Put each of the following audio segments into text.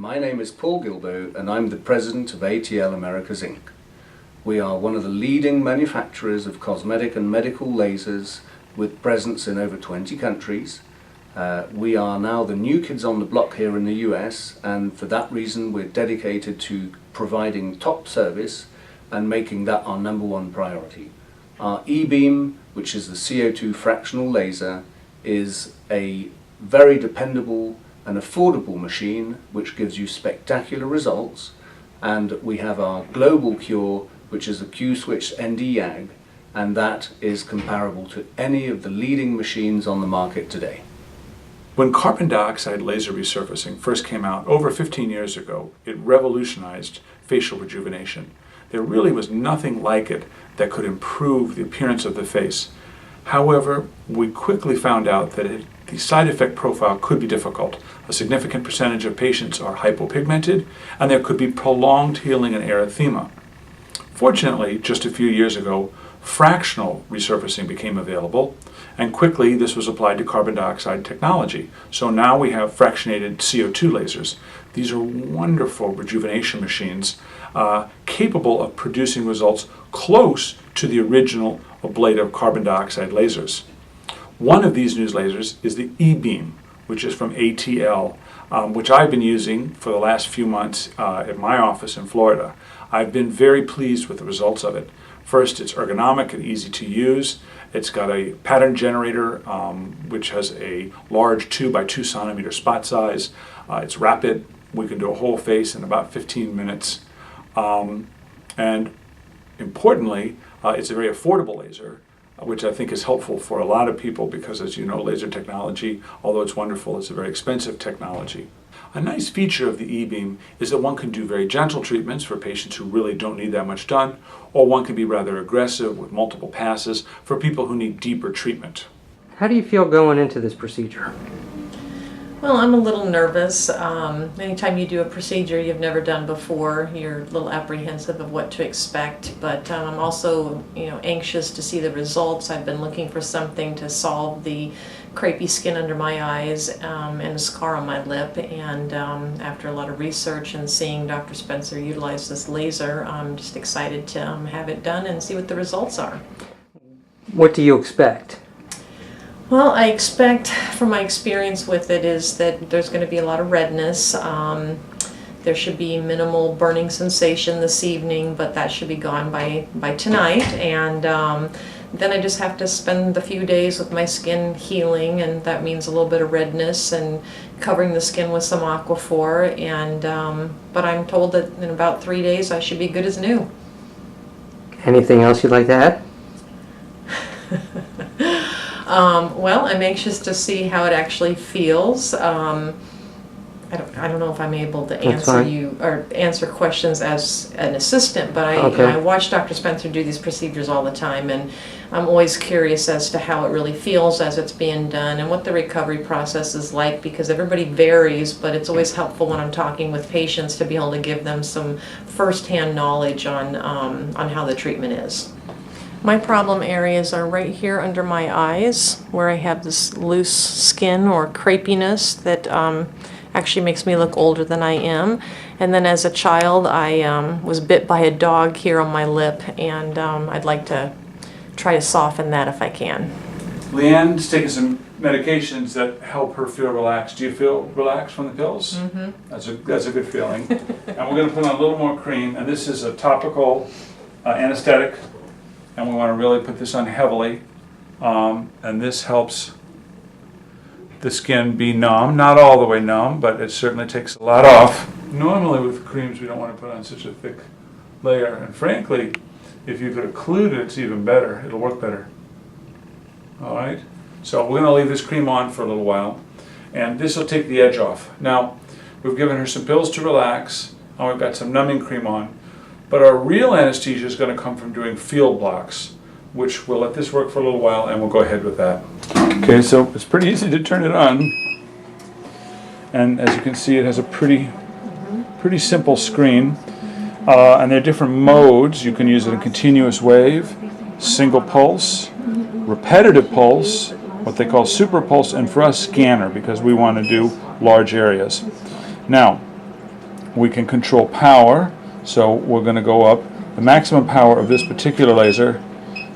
My name is Paul Guilbaud and I'm the president of ATL Americas Inc. We are one of the leading manufacturers of cosmetic and medical lasers with presence in over 20 countries. We are now the new kids on the block here in the US, and for that reason we're dedicated to providing top service and making that our #1 priority. Our E-beam, which is the CO2 fractional laser, is a very dependable and affordable machine which gives you spectacular results, and we have our global cure, which is a Q-switched ND-YAG, and that is comparable to any of the leading machines on the market today. When carbon dioxide laser resurfacing first came out over 15 years ago, it revolutionized facial rejuvenation. There really was nothing like it that could improve the appearance of the face. However, we quickly found out that the side effect profile could be difficult. A significant percentage of patients are hypopigmented, and there could be prolonged healing and erythema. Fortunately, just a few years ago, fractional resurfacing became available, and quickly this was applied to carbon dioxide technology. So now we have fractionated CO2 lasers. These are wonderful rejuvenation machines capable of producing results close to the original ablative carbon dioxide lasers. One of these new lasers is the E-beam, which is from ATL, which I've been using for the last few months at my office in Florida. I've been very pleased with the results of it. First, it's ergonomic and easy to use. It's got a pattern generator, which has a large 2 by 2 centimeter spot size. It's rapid. We can do a whole face in about 15 minutes. And importantly, it's a very affordable laser, which I think is helpful for a lot of people because, as you know, laser technology, although it's wonderful, it's a very expensive technology. A nice feature of the E-beam is that one can do very gentle treatments for patients who really don't need that much done, or one can be rather aggressive with multiple passes for people who need deeper treatment. How do you feel going into this procedure? Well, I'm a little nervous. Anytime you do a procedure you've never done before, you're a little apprehensive of what to expect, but I'm also, anxious to see the results. I've been looking for something to solve the crepey skin under my eyes and a scar on my lip, and after a lot of research and seeing Dr. Spencer utilize this laser, I'm just excited to have it done and see what the results are. What do you expect? Well, I expect, from my experience with it, is that there's going to be a lot of redness. There should be minimal burning sensation this evening, but that should be gone by tonight. And then I just have to spend the few days with my skin healing, and that means a little bit of redness and covering the skin with some Aquaphor. And but I'm told that in about 3 days I should be good as new. Anything else you'd like to add? Well, I'm anxious to see how it actually feels. I don't know if I'm able to answer you or answer questions as an assistant, but I watch Dr. Spencer do these procedures all the time, and I'm always curious as to how it really feels as it's being done and what the recovery process is like, because everybody varies, but it's always helpful when I'm talking with patients to be able to give them some first-hand knowledge on how the treatment is. My problem areas are right here under my eyes, where I have this loose skin or crepiness that actually makes me look older than I am. And then as a child, I was bit by a dog here on my lip, and I'd like to try to soften that if I can. LeAnn's taking some medications that help her feel relaxed. Do you feel relaxed from the pills? Mm-hmm. That's a good feeling. And we're going to put on a little more cream, and this is a topical anesthetic. And we want to really put this on heavily, and this helps the skin be numb, not all the way numb, but it certainly takes a lot off. Normally with creams we don't want to put on such a thick layer, and frankly, if you could occlude it, it's even better. It'll work better. All right, so we're going to leave this cream on for a little while, and this will take the edge off. Now, we've given her some pills to relax, and we've got some numbing cream on. But our real anesthesia is going to come from doing field blocks, which we'll let this work for a little while, and we'll go ahead with that. Okay, so it's pretty easy to turn it on. And as you can see, it has a pretty simple screen. And there are different modes. You can use it in continuous wave, single pulse, repetitive pulse, what they call super pulse, and for us, scanner, because we want to do large areas. Now, We can control power, so we're going to go up. The maximum power of this particular laser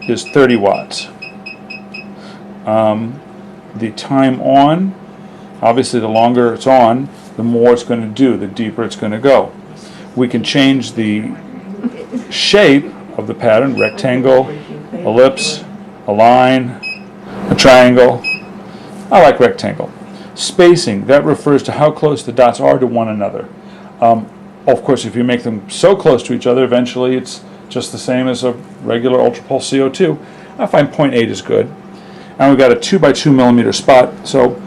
is 30 watts. The time on, obviously the longer it's on, the more it's going to do, the deeper it's going to go. We can change the shape of the pattern, rectangle, ellipse, a line, a triangle. I like rectangle. Spacing, that refers to how close the dots are to one another. Of course, if you make them so close to each other, eventually it's just the same as a regular ultra-pulse CO2. I find 0.8 is good. And we've got a 2 by 2 millimeter spot, so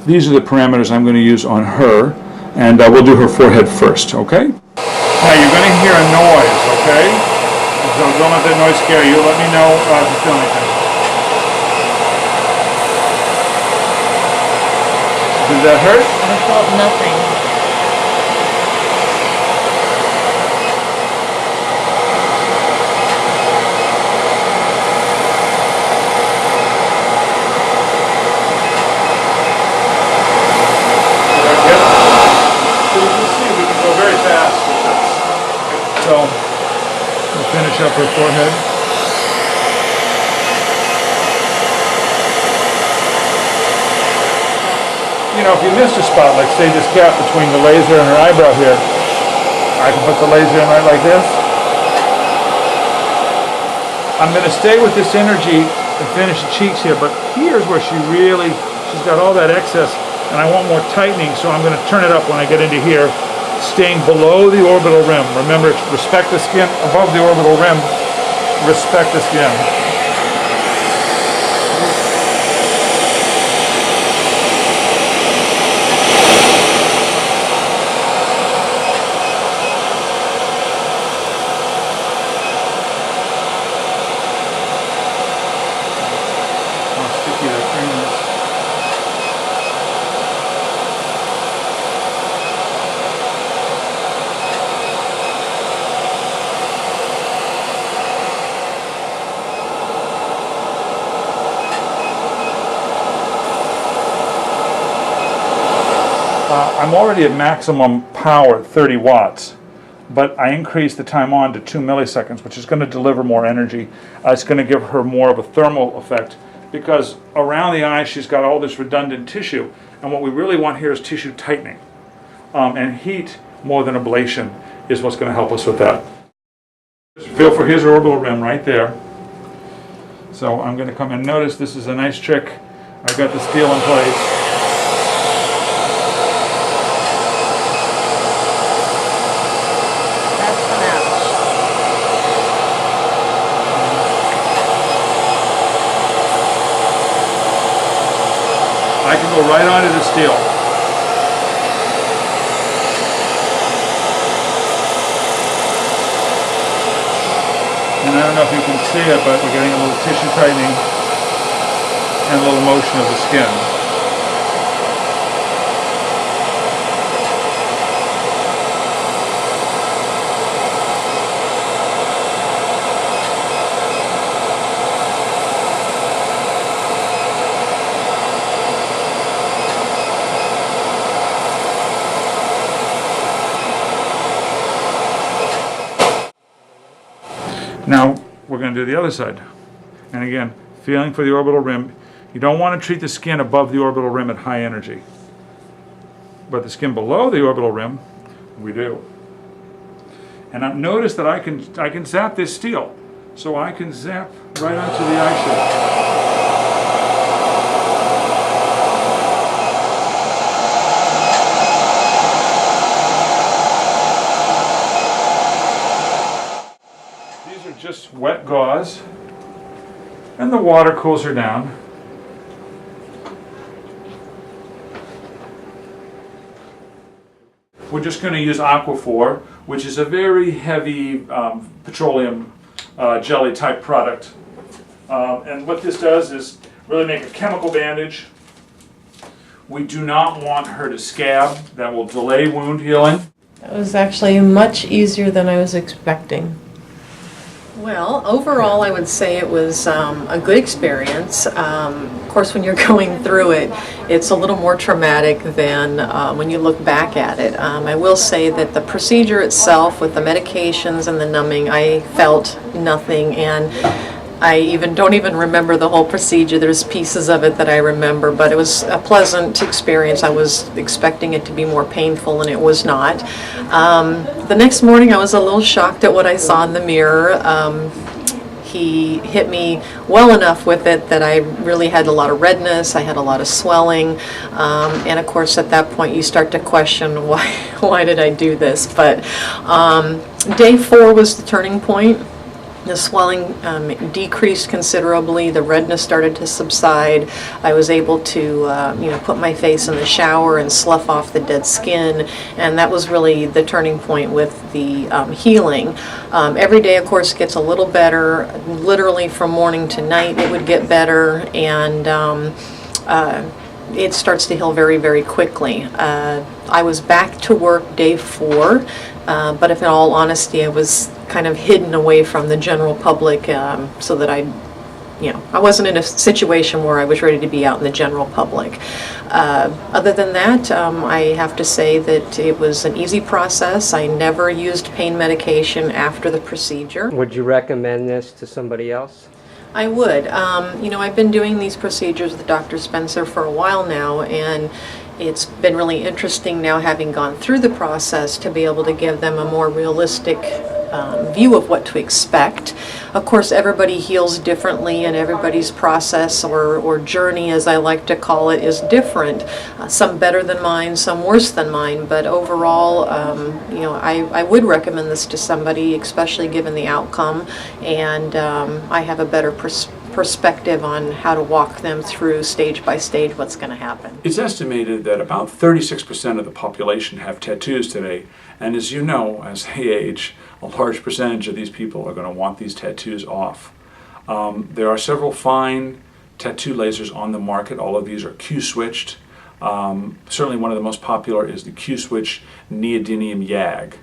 these are the parameters I'm going to use on her, and we'll do her forehead first, okay? Now you're going to hear a noise, okay? So don't let that noise scare you. Let me know if you feel anything. Did that hurt? I felt nothing. So we'll finish up her forehead. You know, if you missed a spot, like say this gap between the laser and her eyebrow here, I can put the laser in right like this. I'm going to stay with this energy and finish the cheeks here, but here's where she's got all that excess, and I want more tightening, so I'm going to turn it up when I get into here. Staying below the orbital rim. Remember, respect the skin above the orbital rim. Respect the skin. How sticky that cream is. I'm already at maximum power at 30 watts, but I increased the time on to 2 milliseconds, which is going to deliver more energy. It's going to give her more of a thermal effect, because around the eye she's got all this redundant tissue, and what we really want here is tissue tightening. And heat more than ablation is what's going to help us with that. Feel for his orbital rim right there. So I'm going to come and notice this is a nice trick. I've got the steel in place. I can go right onto the steel. And I don't know if you can see it, but we're getting a little tissue tightening and a little motion of the skin. Now we're going to do the other side. And again, feeling for the orbital rim. You don't want to treat the skin above the orbital rim at high energy. But the skin below the orbital rim, we do. And notice that I can zap this steel. So I can zap right onto the eye shape. Just wet gauze, and the water cools her down. We're just going to use Aquaphor, which is a very heavy petroleum jelly type product. And what this does is really make a chemical bandage. We do not want her to scab. That will delay wound healing. That was actually much easier than I was expecting. Well, overall, I would say it was a good experience. Of course, when you're going through it, it's a little more traumatic than when you look back at it. I will say that the procedure itself, with the medications and the numbing, I felt nothing, and I don't even remember the whole procedure. There's pieces of it that I remember, but it was a pleasant experience. I was expecting it to be more painful, and it was not. The next morning, I was a little shocked at what I saw in the mirror. He hit me well enough with it that I really had a lot of redness, I had a lot of swelling, and of course at that point you start to question why did I do this. But day 4 was the turning point. The swelling decreased considerably. The redness started to subside. I was able to, put my face in the shower and slough off the dead skin, and that was really the turning point with the healing. Every day, of course, gets a little better. Literally from morning to night, it would get better, and it starts to heal very, very quickly. I was back to work day 4, but if in all honesty, I was kind of hidden away from the general public, so that I wasn't in a situation where I was ready to be out in the general public. Other than that, I have to say that it was an easy process. I never used pain medication after the procedure. Would you recommend this to somebody else? I would. I've been doing these procedures with Dr. Spencer for a while now, and it's been really interesting now, having gone through the process, to be able to give them a more realistic view of what to expect. Of course, everybody heals differently, and everybody's process or journey, as I like to call it, is different. Some better than mine, some worse than mine, but overall, I would recommend this to somebody, especially given the outcome, and I have a better perspective on how to walk them through stage by stage what's going to happen. It's estimated that about 36% of the population have tattoos today, and as you know, as they age, a large percentage of these people are going to want these tattoos off. There are several fine tattoo lasers on the market. All of these are Q-switched. Certainly one of the most popular is the Q-switch neodymium YAG.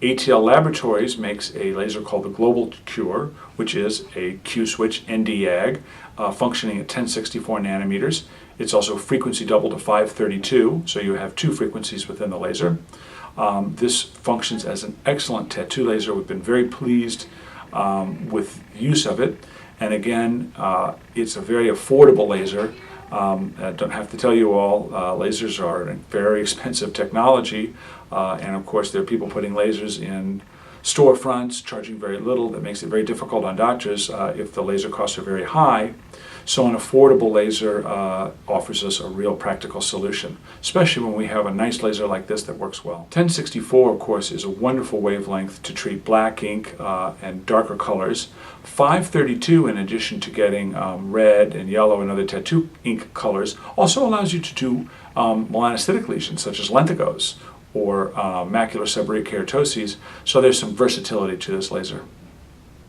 ATL Laboratories makes a laser called the Global Cure, which is a Q-switch ND-YAG functioning at 1064 nanometers. It's also frequency doubled to 532, so you have 2 frequencies within the laser. This functions as an excellent tattoo laser. We've been very pleased with use of it, and again, it's a very affordable laser. I don't have to tell you all, lasers are a very expensive technology, and of course there are people putting lasers in storefronts, charging very little. That makes it very difficult on doctors if the laser costs are very high. So an affordable laser offers us a real practical solution, especially when we have a nice laser like this that works well. 1064, of course, is a wonderful wavelength to treat black ink and darker colors. 532, in addition to getting red and yellow and other tattoo ink colors, also allows you to do melanocytic lesions such as lentigos or macular seborrheic keratoses, so there's some versatility to this laser.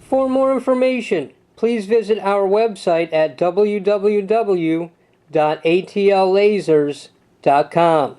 For more information, please visit our website at www.ATL.Lasers.com.